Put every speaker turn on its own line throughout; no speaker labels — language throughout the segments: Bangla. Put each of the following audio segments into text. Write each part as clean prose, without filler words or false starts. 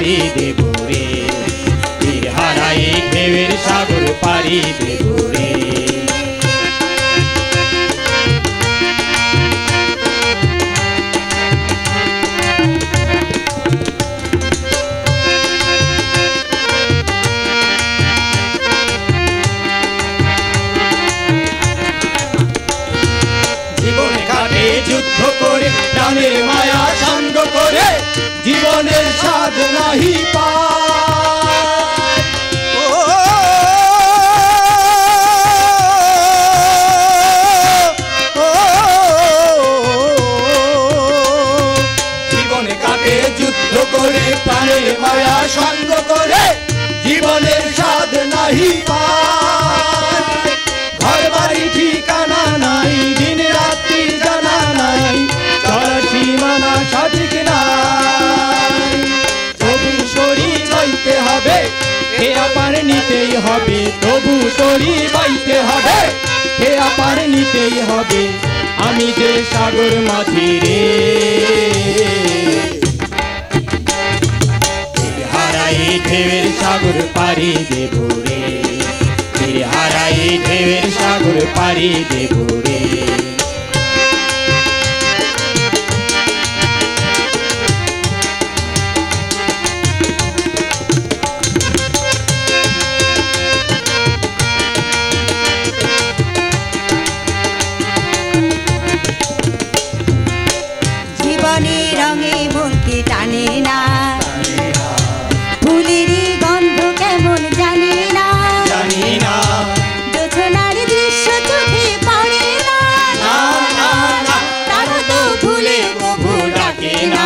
পাড়ি দেব রে, তীর হারাই ঢেউয়ের সাগর পাড়ি দেব রে। জীবনে ঘাটে যুদ্ধ করে প্রাণের মায়া সঙ্গ করে জীবনের স্বাদ নাহি পায়। জীবনে কাটে যুদ্ধ করে প্রাণের মায়া সঙ্গ করে জীবনের স্বাদ নাহি পায়। ঘর বাড়ি ঠিকানা নাই, দিন রাত্রি জানা নাই, চলার সীমানা সঠিক নাই। তবু শরীর বাইতে হবে, খেয়া পার নিতেই হবে, তবু শরীর বাইতে হবে, খেয়া পার নিতেই হবে। আমি যে সাগর মাঝি রে, তীর হারাই ঢেউয়ের সাগর পাড়ি দেব রে, তীর হারাই ঢেউয়ের সাগর পাড়ি দেব রে।
জীবনের রঙে মনকে টানে না, ফুলেরই গন্ধ কেমন জানি না,
জানি না,
জোছনার দৃশ্য চোখে পড়ে না,
না না না,
তারা তো ভুলে কবু ডাকে না।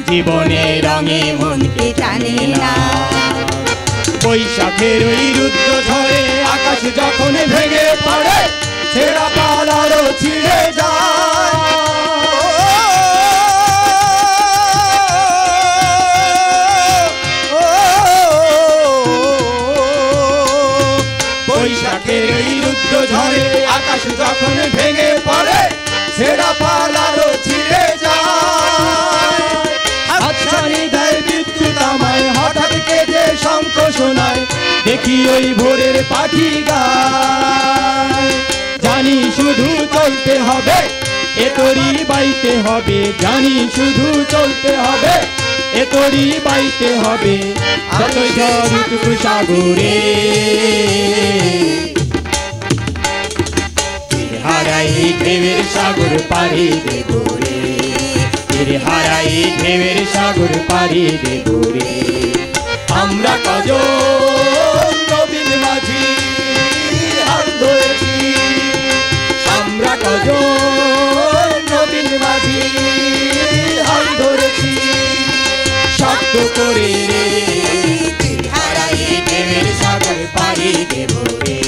জীবনের রঙে মনকে
টানে না,
বৈশাখের ওই রুদ্র ঝড়ে আকাশ যখন ভেঙে পড়ে ছেঁড়া পাল আরো ছিঁড়ে যায়। বৈশাখের ওই রুদ্র ঝড়ে আকাশ যখন ভেঙে পড়ে ছেঁড়া পাল আরো ছিঁড়ে যায়। হাতছানি দেয় বিদ্যুৎ আমায়, হঠাৎ কেঁদে শঙ্খ শোনায়, দেখি ওই ভোরের পাখি গায়। জানি শুধু চলতে হবে, এ তরি বাইতে হবে, জানি শুধু চলতে হবে, এ তরি বাইতে হবে। যতই ঝড় উঠুক সাগরে, তীর হারাই ঢেউয়ের সাগর পাড়ি দেব রে, তীর হারাই ঢেউয়ের সাগর পাড়ি দেব রে। আমরা কজন নবীন মাঝি হাল ধরেছি, আমরা কজন নবীন মাঝি হাল ধরেছি। শব্দ করে রে, তীর হারাই ঢেউয়ের সাগর পাড়ি দেব রে,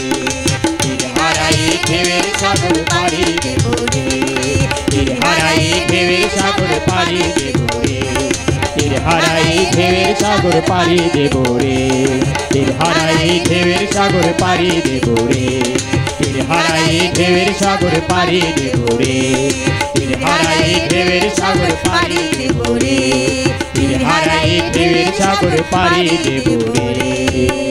তীর হারাই ঢেউয়ের সাগর পাড়ি দেব রে, তীর হারাই ঢেউয়ের সাগর পাড়ি দেব রে, তীর হারাই ঢেউয়ের সাগর পাড়ি দেব রে, তীর হারাই ঢেউয়ের সাগর পাড়ি দেব রে, তীর হারাই ঢেউয়ের সাগর পাড়ি দেব রে, তীর হারাই ঢেউয়ের সাগর পাড়ি দেব রে, তীর হারাই ঢেউয়ের সাগর পাড়ি দেব রে।